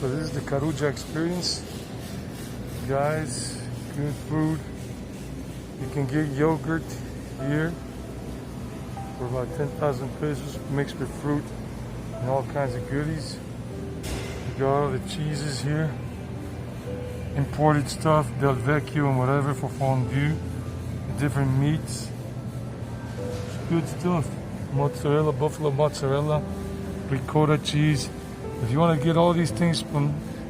So this is the Carulla experience. Guys, good food. You can get yogurt here for about 10,000 pesos mixed with fruit and all kinds of goodies. You got all the cheeses here. Imported stuff, Del Vecchio and whatever for fondue. The different meats. Good stuff. Mozzarella, buffalo mozzarella, ricotta cheese. If you want to get all these things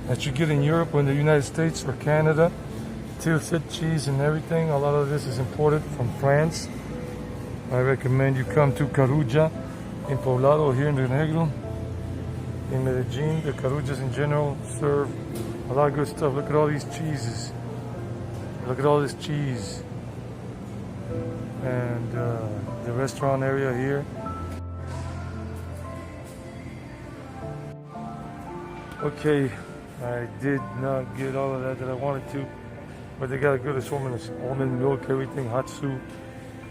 that you get in Europe or in the United States or Canada, tilted cheese and everything, a lot of this is imported from France. I recommend you come to Carulla in Poblado here in Rio Negro. In Medellín, the Carullas in general serve a lot of good stuff. Look at all these cheeses. Look at all this cheese. And the restaurant area here. Okay, I did not get all of that I wanted to, but they got a good assortment of almond milk, everything, hot soup.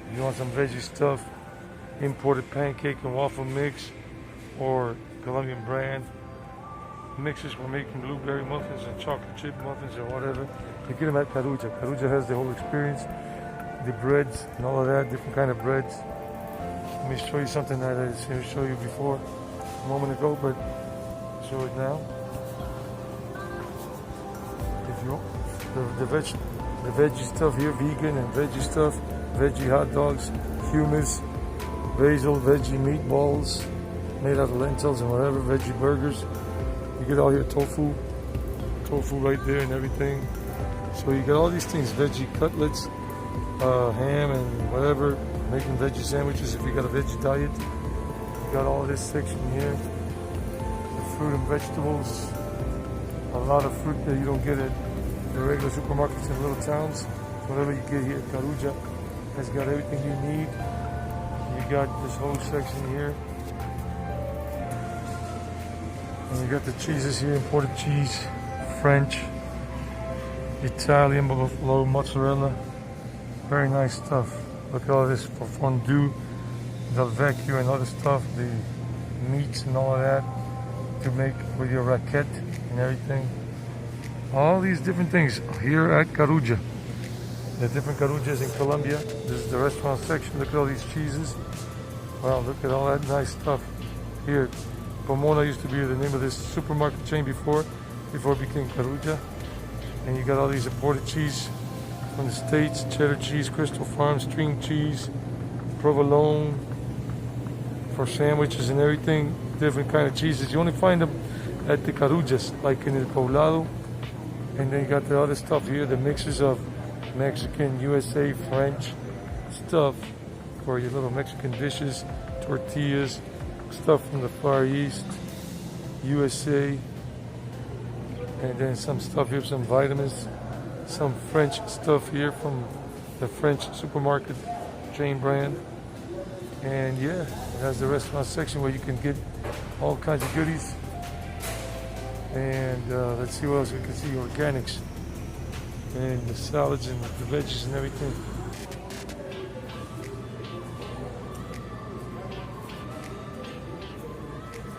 If you want some veggie stuff, imported pancake and waffle mix, or Colombian brand mixes for making blueberry muffins and chocolate chip muffins or whatever. You get them at Carulla. Carulla has the whole experience, the breads and all of that, different kind of breads. Let me show you something that I didn't show you before a moment ago, but I'll show it now. If you the veggie stuff here, vegan and veggie stuff, veggie hot dogs, hummus, basil, veggie meatballs made out of lentils and whatever, veggie burgers. You get all your tofu right there and everything. So you got all these things, veggie cutlets, ham and whatever, making veggie sandwiches if you got a veggie diet. You got all this section here, the fruit and vegetables. A lot of fruit that you don't get at the regular supermarkets in little towns. Whatever you get here at Carulla has got everything you need. You got this whole section here. And you got the cheeses here, imported cheese, French, Italian, buffalo mozzarella. Very nice stuff. Look at all this for fondue, Del Vecchio and other stuff, the meats and all of that to make with your raquette and everything. All these different things here at Carulla. The different Carullas in Colombia. This is the restaurant section. Look at all these cheeses. Wow, look at all that nice stuff here. Pomona used to be the name of this supermarket chain before it became Carulla. And you got all these imported cheese from the States, cheddar cheese, Crystal Farm, string cheese, provolone for sandwiches and everything, different kind of cheeses. You only find them at the Carullas, like in the Poblado. And then you got the other stuff here, the mixes of Mexican, USA, French stuff for your little Mexican dishes, tortillas, stuff from the Far East, USA, and then some stuff here, some vitamins, some French stuff here from the French supermarket chain brand. And yeah, it has the restaurant section where you can get all kinds of goodies. And let's see what else we can see, organics and the salads and the veggies and everything.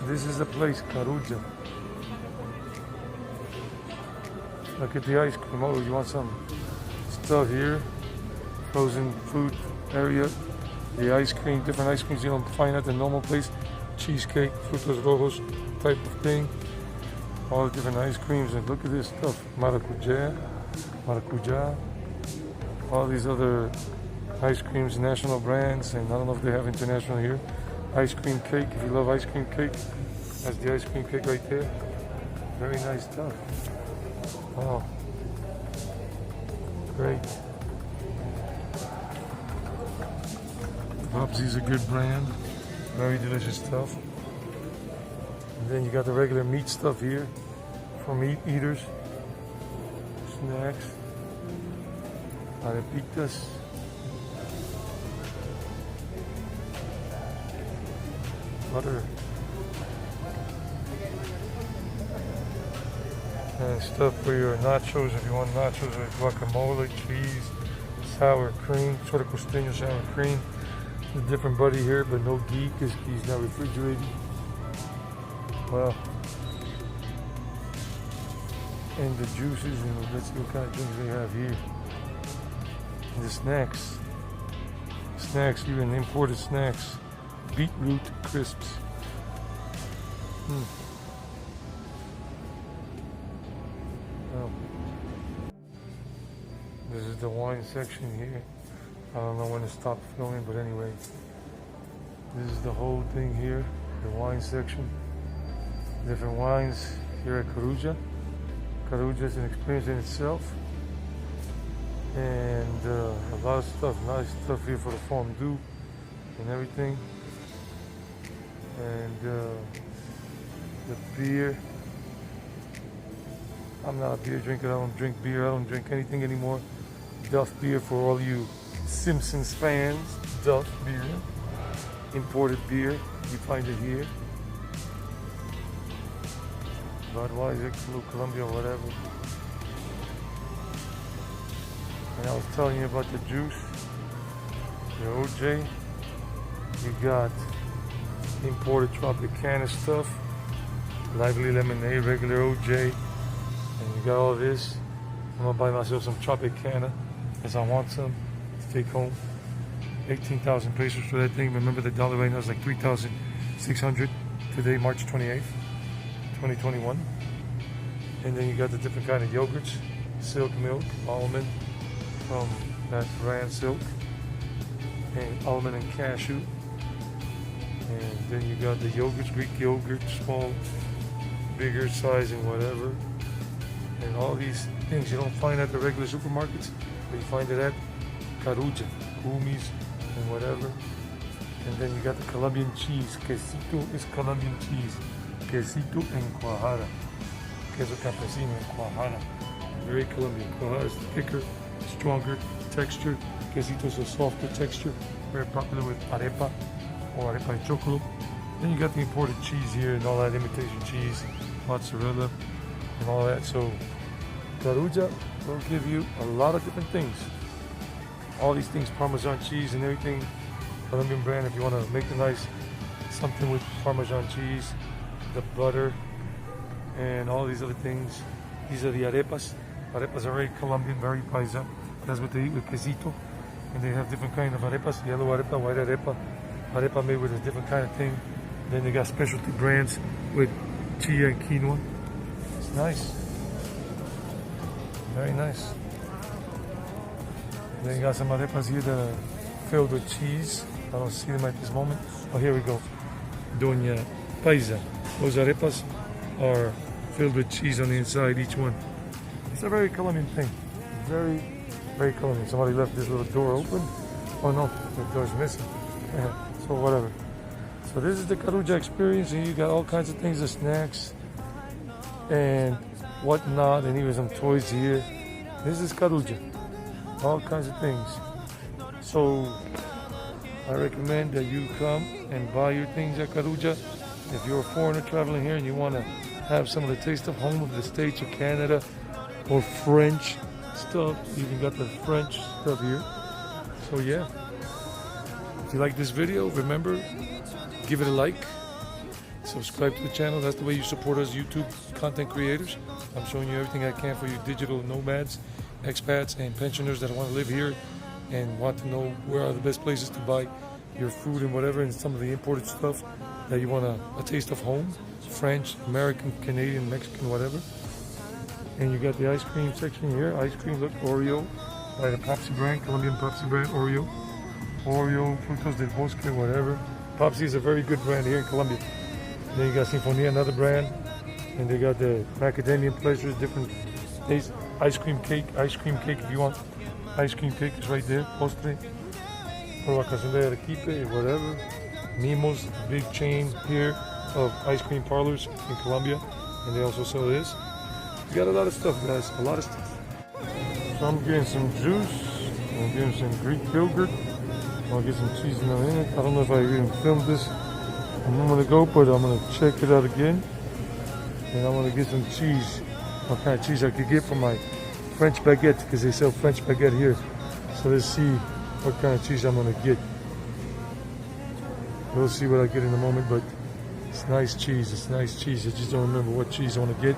This is the place, Carulla. Look at the ice cream. Oh, you want some stuff here? Frozen food area. The ice cream, different ice creams you don't find at the normal place. Cheesecake, frutos rojos type of thing. All the different ice creams, and look at this stuff. Maracuja. All these other ice creams, national brands, and I don't know if they have international here. Ice cream cake, if you love ice cream cake, that's the ice cream cake right there. Very nice stuff. Wow. Great. Bubsy's a good brand. Very delicious stuff. And then you got the regular meat stuff here for meat eaters. Snacks. Arepitas. Butter. And stuff for your nachos if you want nachos with guacamole, cheese, sour cream, sort of costeño sour cream. A different buddy here, but no ghee because he's not refrigerated. Well, and the juices, and let's see what kind of drinks they have here. And the snacks. Even imported snacks. Beetroot crisps. Oh. This is the wine section here. I don't know when to stop filming, but anyway. This is the whole thing here, the wine section. Different wines here at Carulla. Carulla is an experience in itself. And a lot of stuff, nice stuff here for the fondue and everything. And the beer. I'm not a beer drinker, I don't drink beer, I don't drink anything anymore. Duff beer for all you Simpsons fans. Duff beer. Imported beer, you find it here. Budweiser, Colombia, whatever. And I was telling you about the juice, the OJ. You got imported Tropicana stuff, lively lemonade, regular OJ, and you got all this. I'm gonna buy myself some Tropicana because I want some to take home. 18,000 pesos for that thing. Remember the dollar right now is like 3,600 today, March 28th, 2021. And then you got the different kind of yogurts, silk milk, almond from that brand Silk, and almond and cashew. And then you got the yogurts, Greek yogurt, small, bigger size and whatever. And all these things you don't find at the regular supermarkets, but you find it at Carulla, Umis, and whatever. And then you got the Colombian cheese. Quesito is Colombian cheese. Quesito en cuajada. Queso campesino en cuajada. Very Colombian. Cuajada is thicker, stronger texture. Quesito is a softer texture. Very popular with arepa or arepa de chocolo. Then you got the imported cheese here and all that imitation cheese, mozzarella, and all that. So Carulla will give you a lot of different things. All these things, Parmesan cheese and everything, Colombian brand. If you want to make a nice something with Parmesan cheese, the butter, and all these other things. These are the arepas. Arepas are very Colombian, very paisa. That's what they eat with quesito. And they have different kind of arepas, yellow arepa, white arepa made with a different kind of thing. Then they got specialty brands with chia and quinoa. It's nice. Very nice. Then you got some arepas here that are filled with cheese. I don't see them at this moment. Oh, here we go. Doña Paisa. Those arepas are filled with cheese on the inside, each one. It's a very Colombian thing. Very, very Colombian. Somebody left this little door open. Oh no, the door's missing. So whatever. So this is the Carulla experience, and you got all kinds of things, the snacks and whatnot, and even some toys here. This is Carulla. All kinds of things. So I recommend that you come and buy your things at Carulla. If you're a foreigner traveling here and you want to have some of the taste of home of the States or Canada or French stuff, you even got the French stuff here. So yeah, if you like this video, remember, give it a like, subscribe to the channel. That's the way you support us YouTube content creators. I'm showing you everything I can for you digital nomads, expats, and pensioners that want to live here and want to know where are the best places to buy your food and whatever, and some of the imported stuff that you want a taste of home, French, American, Canadian, Mexican, whatever. And you got the ice cream section here. Ice cream, look, Oreo, by the Pepsi brand, Colombian Pepsi brand, Oreo, Frutos del Bosque, whatever. Pepsi is a very good brand here in Colombia. Then you got Sinfonia, another brand, and they got the macadamia pleasures, different taste. Ice cream cake if you want. Ice cream cake is right there, postre. Provocación de Arequipe, whatever. Mimos, big chain here of ice cream parlors in Colombia, and they also sell this. You got a lot of stuff, guys, a lot of stuff. So I'm getting some juice, I'm getting some Greek yogurt, I'll get some cheese in a minute. I don't know if I even filmed this a moment ago, but I'm gonna check it out again. And I'm gonna get some cheese, what kind of cheese I could get for my French baguette, because they sell French baguette here. So let's see what kind of cheese I'm gonna get. We'll see what I get in a moment, but it's nice cheese, it's nice cheese. I just don't remember what cheese I want to get.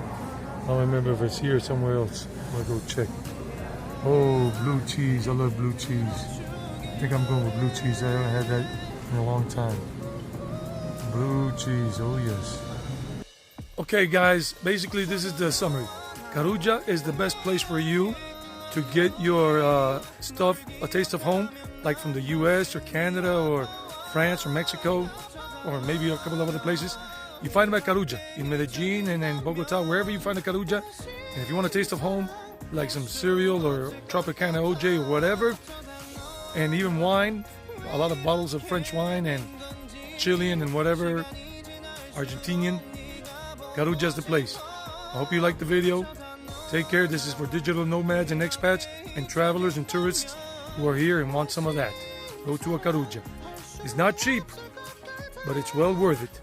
I don't remember if it's here or somewhere else. I'm gonna go check. Oh, blue cheese. I love blue cheese. I think I'm going with blue cheese. I haven't had that in a long time. Blue cheese, oh yes. Okay guys, basically this is the summary. Carulla is the best place for you to get your stuff, a taste of home, like from the US or Canada or France or Mexico, or maybe a couple of other places. You find them at Carulla, in Medellín and in Bogota, wherever you find a Carulla. And if you want a taste of home, like some cereal or Tropicana OJ or whatever, and even wine, a lot of bottles of French wine and Chilean and whatever, Argentinian, Carulla's the place. I hope you liked the video. Take care. This is for digital nomads and expats and travelers and tourists who are here and want some of that. Go to a Carulla. It's not cheap, but it's well worth it.